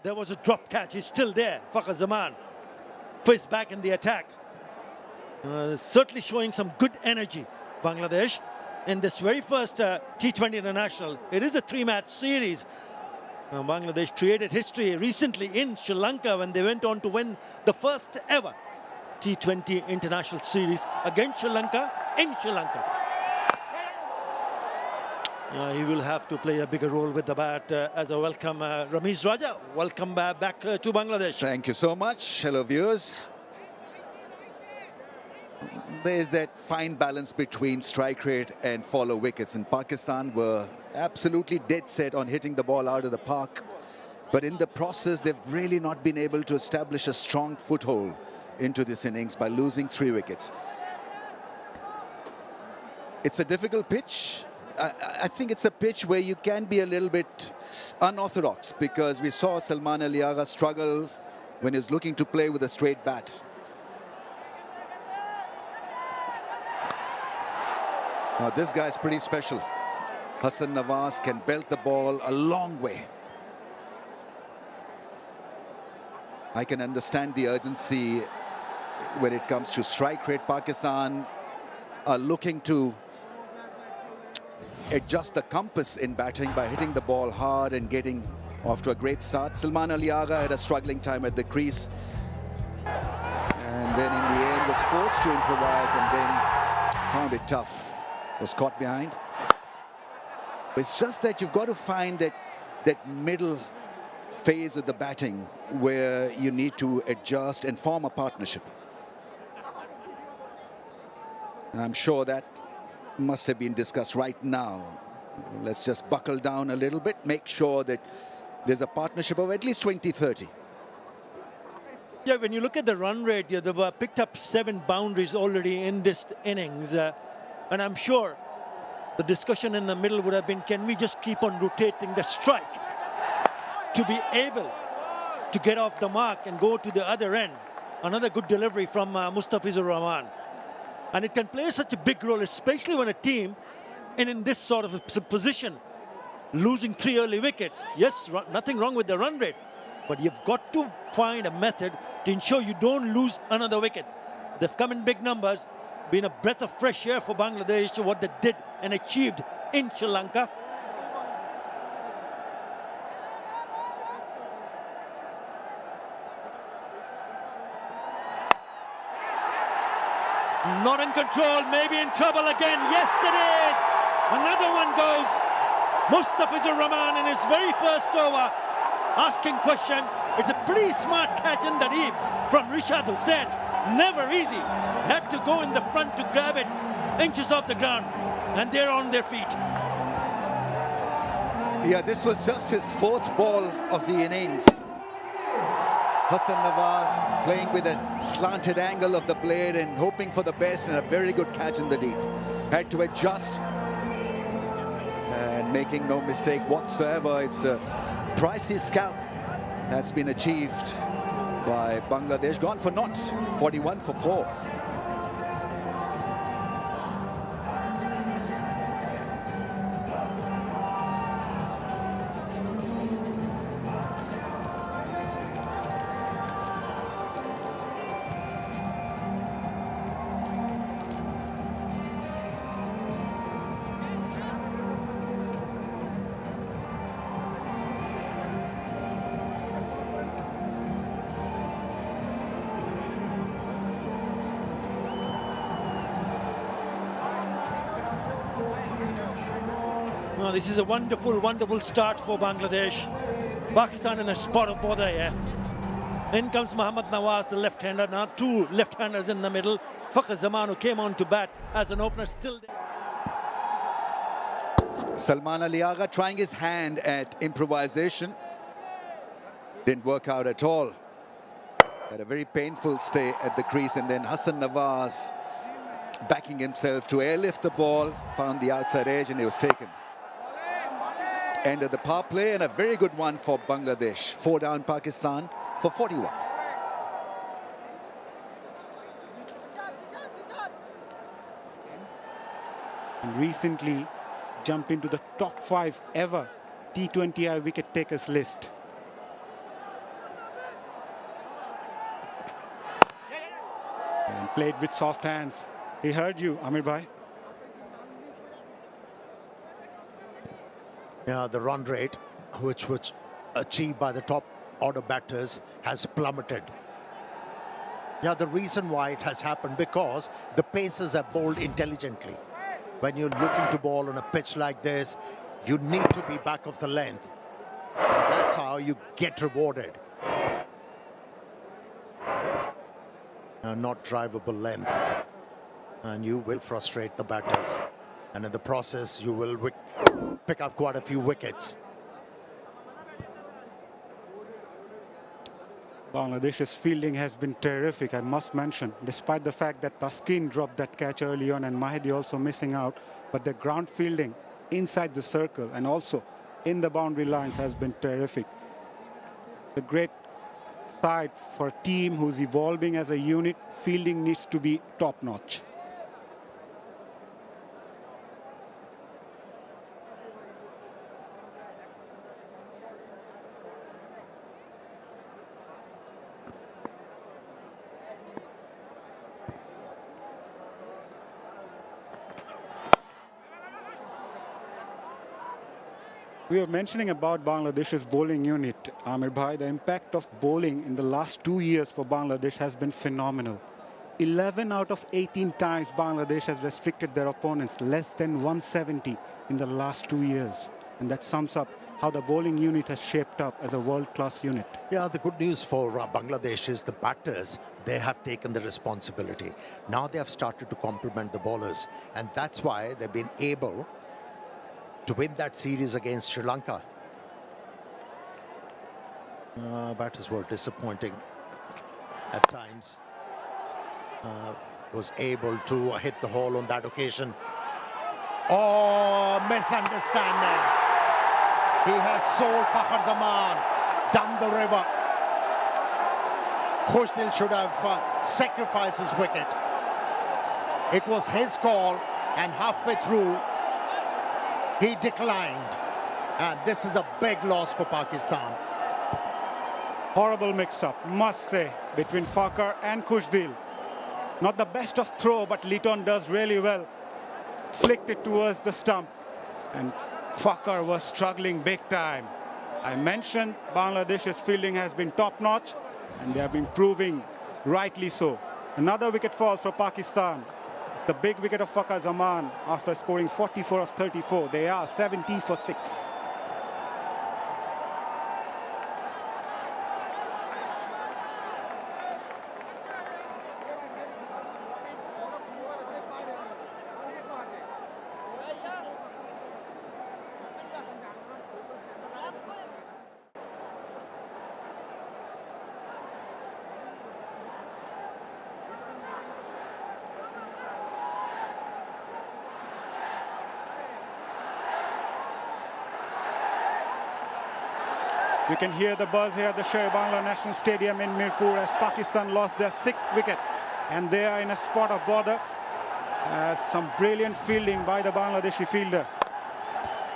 There was a drop catch. He's still there. Fakhar Zaman. Fizz back in the attack. Certainly showing some good energy, Bangladesh, in this very first T20 international. It is a three-match series. Bangladesh created history recently in Sri Lanka when they went on to win the first ever T20 international series against Sri Lanka in Sri Lanka. He will have to play a bigger role with the bat as a welcome. Ramesh Raja, welcome back to Bangladesh. Thank you so much. Hello, viewers. There is that fine balance between strike rate and follow wickets, and Pakistan were absolutely dead set on hitting the ball out of the park. But in the process, they've really not been able to establish a strong foothold into this innings by losing 3 wickets. It's a difficult pitch. I think it's a pitch where you can be a little bit unorthodox, because we saw Salman Ali Agha struggle when he was looking to play with a straight bat. Now this guy's pretty special. Hassan Nawaz can belt the ball a long way. I can understand the urgency when it comes to strike rate. Pakistan are looking to adjust the compass in batting by hitting the ball hard and getting off to a great start. Salman Ali Agha had a struggling time at the crease, and then in the end was forced to improvise and then found it tough. Was caught behind. It's just that you've got to find that middle phase of the batting where you need to adjust and form a partnership. And I'm sure that must have been discussed right now. Let's just buckle down a little bit, make sure that there's a partnership of at least 20-30. Yeah, when you look at the run rate, they've picked up 7 boundaries already in this innings. And I'm sure the discussion in the middle would have been, can we just keep on rotating the strike to be able to get off the mark and go to the other end? Another good delivery from Mustafizur Rahman. And it can play such a big role, especially when a team in this sort of a position, losing 3 early wickets. Yes, nothing wrong with the run rate, but you've got to find a method to ensure you don't lose another wicket. They've come in big numbers, been a breath of fresh air for Bangladesh, what they did and achieved in Sri Lanka. Not in control, maybe in trouble again. Yes, it is. Another one goes. Mustafizur Rahman in his very first over, asking question. It's a pretty smart catch in the deep from Rishad Hussain. Never easy. Had to go in the front to grab it inches off the ground, and they're on their feet. Yeah, this was just his 4th ball of the innings. Hassan Nawaz playing with a slanted angle of the blade and hoping for the best, and a very good catch in the deep. Had to adjust and making no mistake whatsoever. It's the pricey scalp that's been achieved by Bangladesh. Gone for naught, 41 for 4. No, this is a wonderful, wonderful start for Bangladesh. Pakistan in a spot of bother here. In comes Mohammad Nawaz, the left-hander. Now 2 left-handers in the middle. Fakhar Zaman, who came on to bat as an opener, still there. Salman Ali Agha trying his hand at improvisation. Didn't work out at all. Had a very painful stay at the crease, and then Hassan Nawaz backing himself to airlift the ball, found the outside edge, and it was taken. End of the power play, and a very good one for Bangladesh. 4 down Pakistan for 41. Recently jumped into the top 5 ever T20I wicket takers list. played with soft hands. He heard you, Amir Bhai. Yeah, the run rate, which was achieved by the top order batters, has plummeted. Yeah, the reason why it has happened, because the pacers have bowled intelligently. When you're looking to bowl on a pitch like this, you need to be back of the length. And that's how you get rewarded. Not drivable length. And you will frustrate the batters. And in the process, you will pick up quite a few wickets. Bangladesh's fielding has been terrific, I must mention, despite the fact that Taskin dropped that catch early on and Mahdi also missing out. But the ground fielding inside the circle and also in the boundary lines has been terrific. It's a great side for a team who's evolving as a unit. Fielding needs to be top-notch. We were mentioning about Bangladesh's bowling unit, Amir Bhai. The impact of bowling in the last 2 years for Bangladesh has been phenomenal. 11 out of 18 times Bangladesh has restricted their opponents less than 170 in the last 2 years. And that sums up how the bowling unit has shaped up as a world-class unit. Yeah, the good news for Bangladesh is the batters, they have taken the responsibility. Now they have started to complement the bowlers. And that's why they've been able to win that series against Sri Lanka. Batters were disappointing at times. Was able to hit the hole on that occasion. Oh, misunderstanding. He has sold Fakhar Zaman down the river. Khushdil should have sacrificed his wicket. It was his call, and halfway through, he declined. And this is a big loss for Pakistan. Horrible mix-up, must say, between Fakhar and Khushdil. Not the best of throw, but Liton does really well. Flicked it towards the stump. And Fakhar was struggling big time. I mentioned Bangladesh's fielding has been top-notch, and they have been proving rightly so. Another wicket falls for Pakistan. It's the big wicket of Fakhar Zaman after scoring 44 of 34. They are 70 for 6. You can hear the buzz here at the Sher-e-Bangla National Stadium in Mirpur as Pakistan lost their 6th wicket. And they are in a spot of bother. Some brilliant fielding by the Bangladeshi fielder.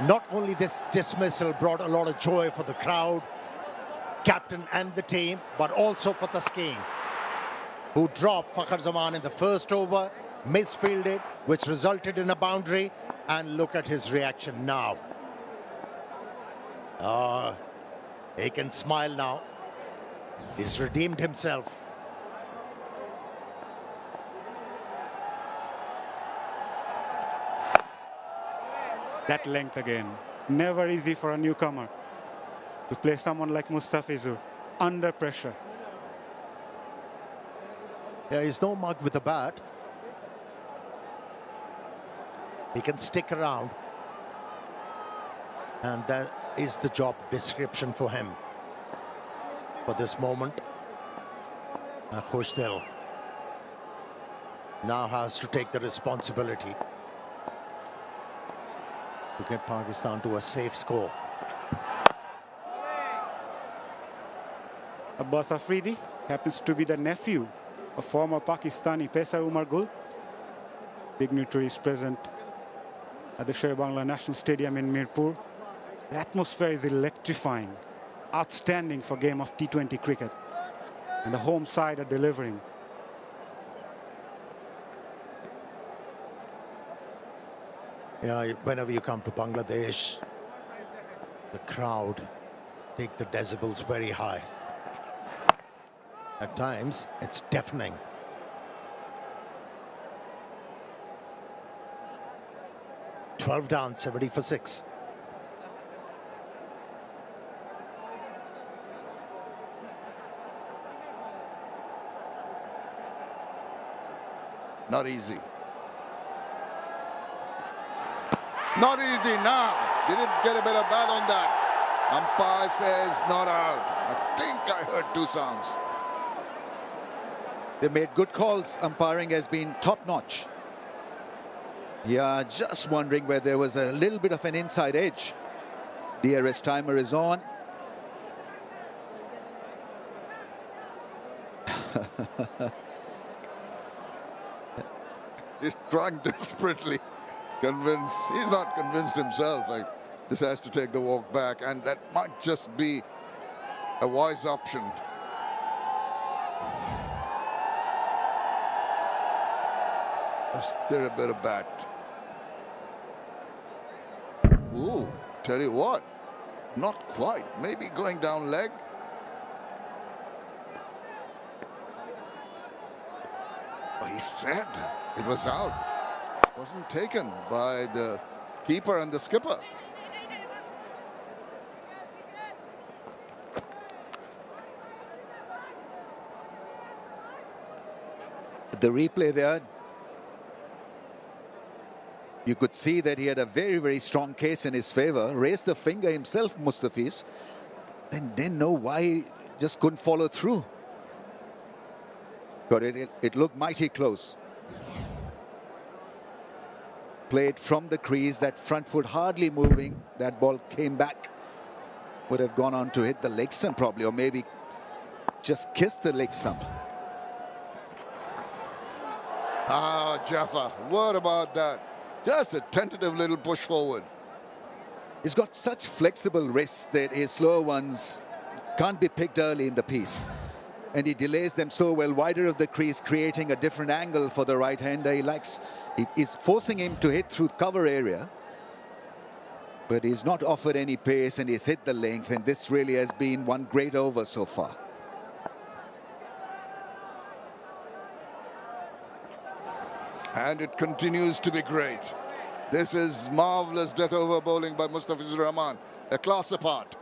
Not only this dismissal brought a lot of joy for the crowd, captain and the team, but also for Taskin, who dropped Fakhar Zaman in the first over, misfielded, which resulted in a boundary. And look at his reaction now. He can smile now. He's redeemed himself. That length again. Never easy for a newcomer to play someone like Mustafizur under pressure. Yeah, he's no mug with a bat. He can stick around. And that is the job description for him. For this moment, Khushdil now has to take the responsibility to get Pakistan to a safe score. Abbas Afridi happens to be the nephew of former Pakistani pacer Umar Gul. Dignitaries present at the Sher-e-Bangla National Stadium in Mirpur. The atmosphere is electrifying, outstanding for game of T20 cricket. And the home side are delivering. Yeah, whenever you come to Bangladesh, the crowd take the decibels very high. At times, it's deafening. "12 down, 70 for 6. Not easy. Not easy now. Didn't get a better bat on that. Umpire says not out. I think I heard two sounds. They made good calls. Umpiring has been top-notch. Yeah, just wondering where there was a little bit of an inside edge. DRS timer is on. He's trying desperately convince. He's not convinced himself. Like, this has to take the walk back, and that might just be a wise option. Is there a better bat? Ooh, tell you what, not quite. Maybe going down leg. But he said it was out. Wasn't taken by the keeper and the skipper. The replay there, you could see that he had a very, very strong case in his favor. Raised the finger himself, Mustafiz, and didn't know why he just couldn't follow through. But it looked mighty close. Played from the crease, that front foot hardly moving. That ball came back. Would have gone on to hit the leg stump probably, or maybe just kissed the leg stump. Ah, Jaffa, what about that? Just a tentative little push forward. He's got such flexible wrists that his slower ones can't be picked early in the piece. And he delays them so well, wider of the crease, creating a different angle for the right-hander. He's forcing him to hit through cover area, but he's not offered any pace, and he's hit the length, and this really has been one great over so far. And it continues to be great. This is marvelous death over bowling by Mustafiz Rahman, a class apart.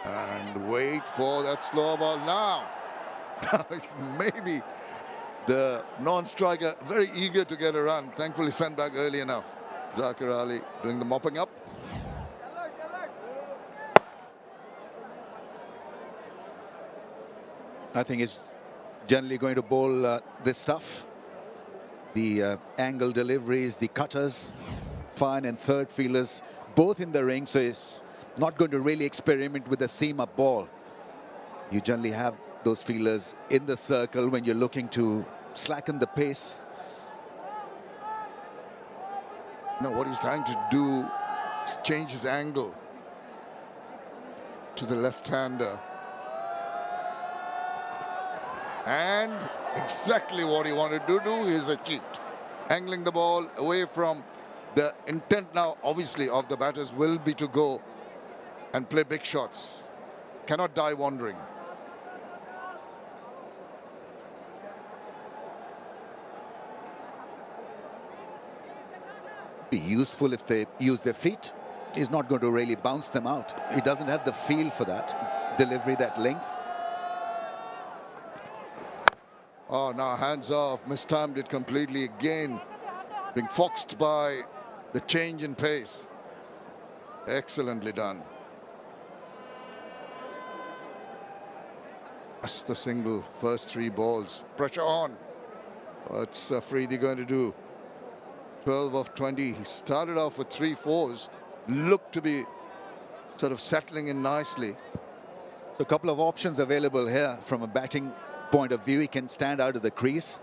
And wait for that slow ball now. Maybe the non-striker very eager to get a run. Thankfully sent back early enough. Zakir Ali doing the mopping up. I think he's generally going to bowl this stuff. The angle deliveries, the cutters, fine and third fielders, both in the ring, so he's not going to really experiment with the seam-up ball. You generally have those fielders in the circle when you're looking to slacken the pace. No, what he's trying to do is change his angle to the left-hander. And exactly what he wanted to do is achieved. Angling the ball away from the intent now, obviously, of the batters will be to go and play big shots. Cannot die wandering. Be useful if they use their feet. He's not going to really bounce them out. He doesn't have the feel for that delivery, that length. Oh, now hands off. Mistimed it completely again. Being foxed by the change in pace. Excellently done. That's the single, first three balls. Pressure on. What's Afridi going to do? 12 of 20. He started off with 3 fours. Looked to be sort of settling in nicely. So a couple of options available here from a batting point of view. He can stand out of the crease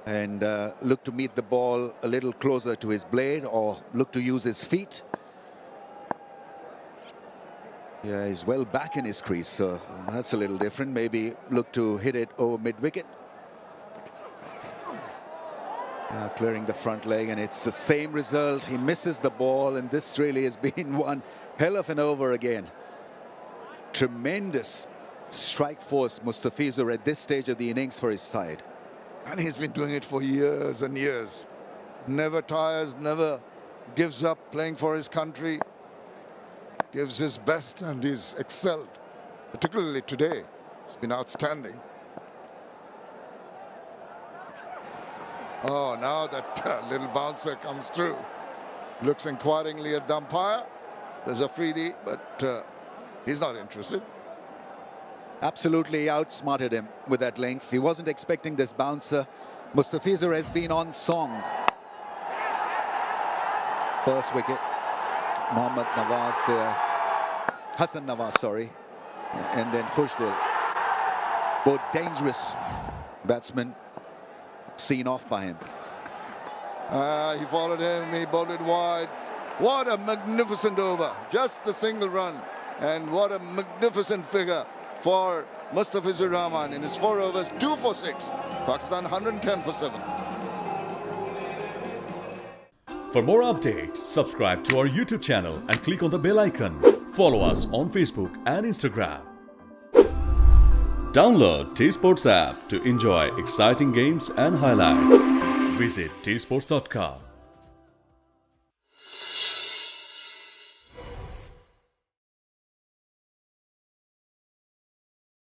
and look to meet the ball a little closer to his blade, or look to use his feet. Yeah, he's well back in his crease, so that's a little different. Maybe look to hit it over mid-wicket. Clearing the front leg, and it's the same result. He misses the ball, and this really has been one hell of an over again. Tremendous strike force, Mustafizur, at this stage of the innings for his side. And he's been doing it for years and years. Never tires, never gives up playing for his country. Gives his best, and he's excelled. Particularly today, it's been outstanding. Oh, now that little bouncer comes through. Looks inquiringly at the umpire. There's a freebie, but he's not interested. Absolutely outsmarted him with that length. He wasn't expecting this bouncer. Mustafizur has been on song. First wicket. Mohammad Nawaz there. Hassan Nawaz, sorry. And then Khushdil. Both dangerous batsmen seen off by him. He followed him, he bowled it wide. What a magnificent over. Just a single run. And what a magnificent figure for Mustafizur Rahman in his 4 overs, 2 for 6. Pakistan 110 for 7. For more updates, subscribe to our YouTube channel and click on the bell icon. Follow us on Facebook and Instagram. Download T-Sports app to enjoy exciting games and highlights. Visit tsports.com.